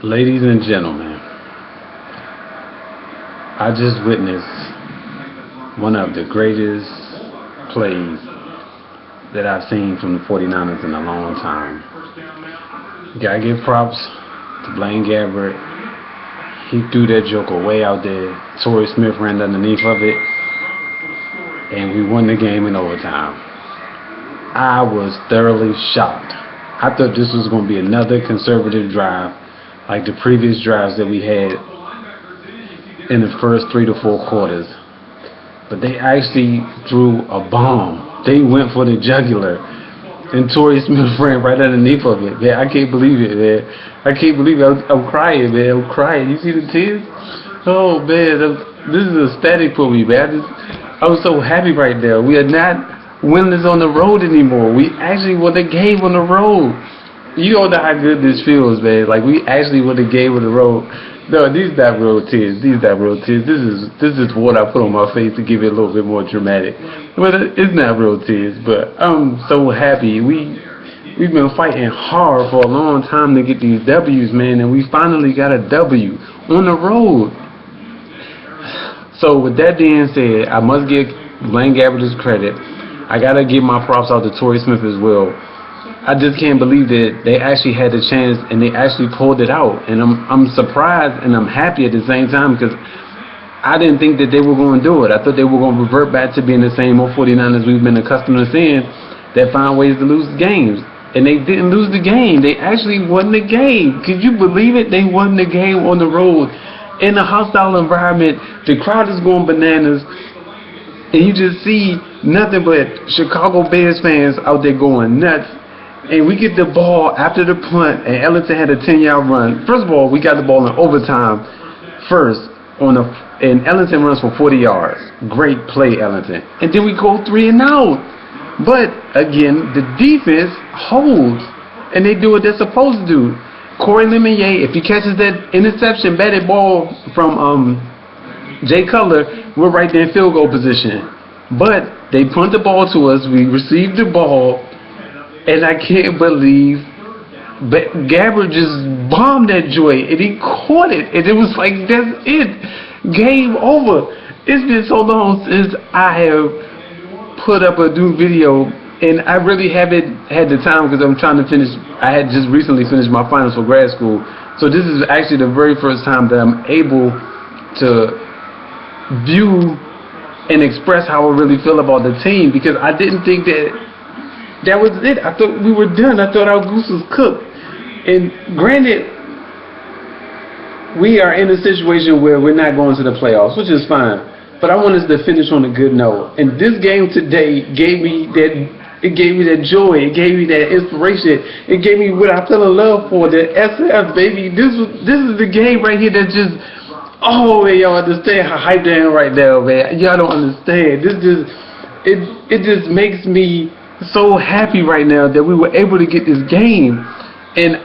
Ladies and gentlemen, I just witnessed one of the greatest plays that I've seen from the 49ers in a long time. Gotta give props to Blaine Gabbert. He threw that joker way out there. Torrey Smith ran underneath of it, and we won the game in overtime. I was thoroughly shocked. I thought this was going to be another conservative drive like the previous drives that we had in the first 3 to 4 quarters. But they actually threw a bomb. They went for the jugular. And Torrey Smith ran right underneath of it. Man, I can't believe it, man. I can't believe it. I'm crying, man. I'm crying. You see the tears? Oh, man. This is ecstatic for me, man. I was so happy right there. We are not winless on the road anymore. We actually won the game on the road. You don't know how good this feels, man. Like, we actually won the game on the road. No, these not real tears. These not real tears. This is what I put on my face to give it a little bit more dramatic. But it's not real tears. But I'm so happy. We've been fighting hard for a long time to get these W's, man, and we finally got a W on the road. So with that being said, I must give Blaine Gabbert his credit. I gotta give my props out to Torrey Smith as well. I just can't believe that they actually had the chance and they actually pulled it out. And I'm surprised and I'm happy at the same time because I didn't think that they were going to do it. I thought they were going to revert back to being the same old 49ers we've been accustomed to seeing that find ways to lose games. And they didn't lose the game. They actually won the game. Could you believe it? They won the game on the road in a hostile environment. The crowd is going bananas. And you just see nothing but Chicago Bears fans out there going nuts. And we get the ball after the punt, and Ellington had a 10-yard run. First of all, we got the ball in overtime first, and Ellington runs for 40 yards. Great play, Ellington. And then we go 3 and out. But, again, the defense holds, and they do what they're supposed to do. Corey Lemonier, if he catches that interception, batted ball from Jay Cutler, we're right there in field goal position. But they punt the ball to us. We received the ball. And I can't believe Gabbert just bombed that joint and he caught it. And it was like, that's it. Game over. It's been so long since I have put up a new video. And I really haven't had the time because I'm trying to finish. I had just recently finished my finals for grad school. So this is actually the very first time that I'm able to view and express how I really feel about the team. Because I didn't think that was it. I thought we were done. I thought our goose was cooked. And granted, we are in a situation where we're not going to the playoffs, which is fine. But I want us to finish on a good note. And this game today gave me that joy. It gave me that inspiration. It gave me what I fell in love for, the SF, baby. This is the game right here that just, oh, man, y'all understand how hyped I am right now, man. Y'all don't understand. It just makes me so happy right now that we were able to get this game. And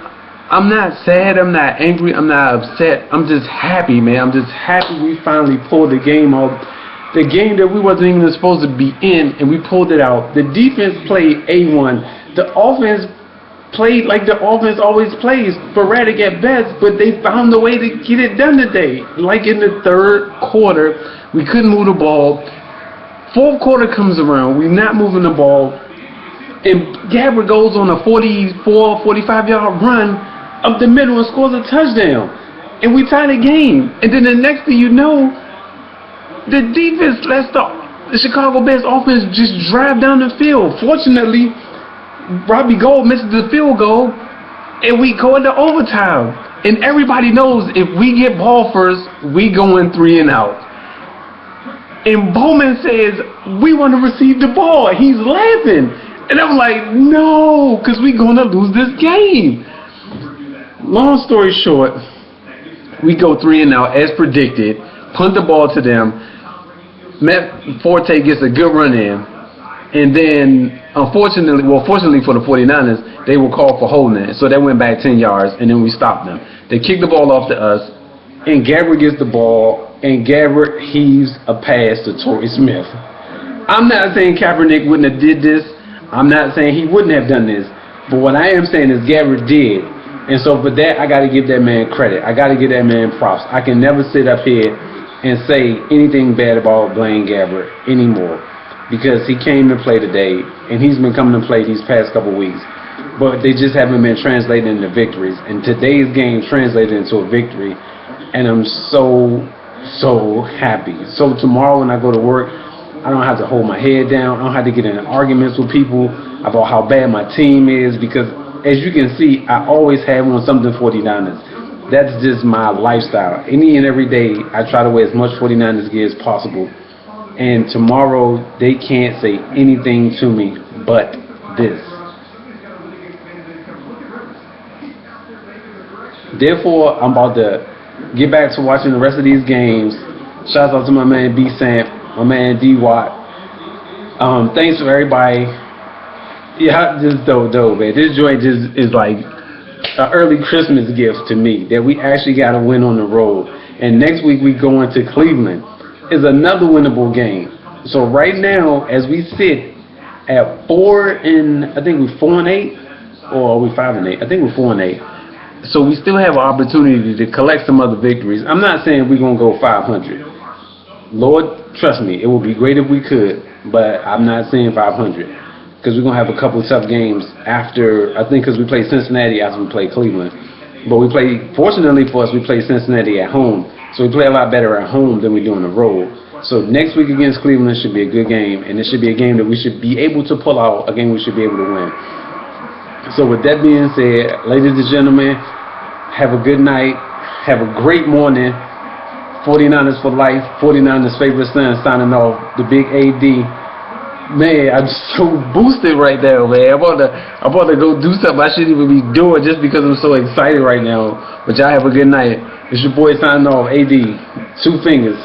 I'm not sad, I'm not angry, I'm not upset. I'm just happy, man. I'm just happy we finally pulled the game off. The game that we wasn't even supposed to be in, and we pulled it out. The defense played A1. The offense played like the offense always plays, sporadic at best, but they found a way to get it done today. Like in the third quarter, we couldn't move the ball. Fourth quarter comes around, we're not moving the ball. And Gabbert goes on a 45-yard run up the middle and scores a touchdown. And we tie the game. And then the next thing you know, the defense lets the Chicago Bears offense just drive down the field. Fortunately, Robbie Gould misses the field goal, and we go into overtime. And everybody knows if we get ball first, we going 3 and out. And Bowman says, we want to receive the ball. He's laughing. And I'm like, no, because we're going to lose this game. Long story short, we go 3 and out as predicted, punt the ball to them. Matt Forte gets a good run in. And then, fortunately for the 49ers, they were called for holding it. So that went back 10 yards, and then we stopped them. They kicked the ball off to us, and Gabbert gets the ball, and Gabbert heaves a pass to Torrey Smith. I'm not saying Kaepernick wouldn't have did this. I'm not saying he wouldn't have done this. But what I am saying is Gabbert did. And so for that, I got to give that man credit. I got to give that man props. I can never sit up here and say anything bad about Blaine Gabbert anymore, because he came to play today, and he's been coming to play these past couple weeks. But they just haven't been translated into victories. And today's game translated into a victory, and I'm so happy. So tomorrow when I go to work, I don't have to hold my head down. I don't have to get in arguments with people about how bad my team is, because as you can see, I always have on something 49ers. That's just my lifestyle. Any and every day, I try to wear as much 49ers gear as possible. And tomorrow, they can't say anything to me but this. Therefore, I'm about to get back to watching the rest of these games. Shouts out to my man B Samp, my man D Watt. Thanks for everybody. Yeah, just dope, man. This joint just is like an early Christmas gift to me, that we actually got to win on the road. And next week we go into Cleveland. Is another winnable game. So right now, as we sit at 4-8, or are we 5-8? I think we're 4-8. So we still have an opportunity to collect some other victories. I'm not saying we're gonna go 500. Lord, trust me, it would be great if we could, but I'm not saying 500, because we're gonna have a couple of tough games after. I think because we play Cincinnati after we play Cleveland. But fortunately for us, we play Cincinnati at home. So we play a lot better at home than we do on the road. So next week against Cleveland should be a good game, and it should be a game that we should be able to pull out, a game we should be able to win. So with that being said, ladies and gentlemen, have a good night. Have a great morning. 49ers for life. 49ers favorite son signing off. The big AD. Man, I'm so boosted right now, man. I'm about to go do something I shouldn't even be doing just because I'm so excited right now. But y'all have a good night. It's your boy signing off, AD. 2 fingers.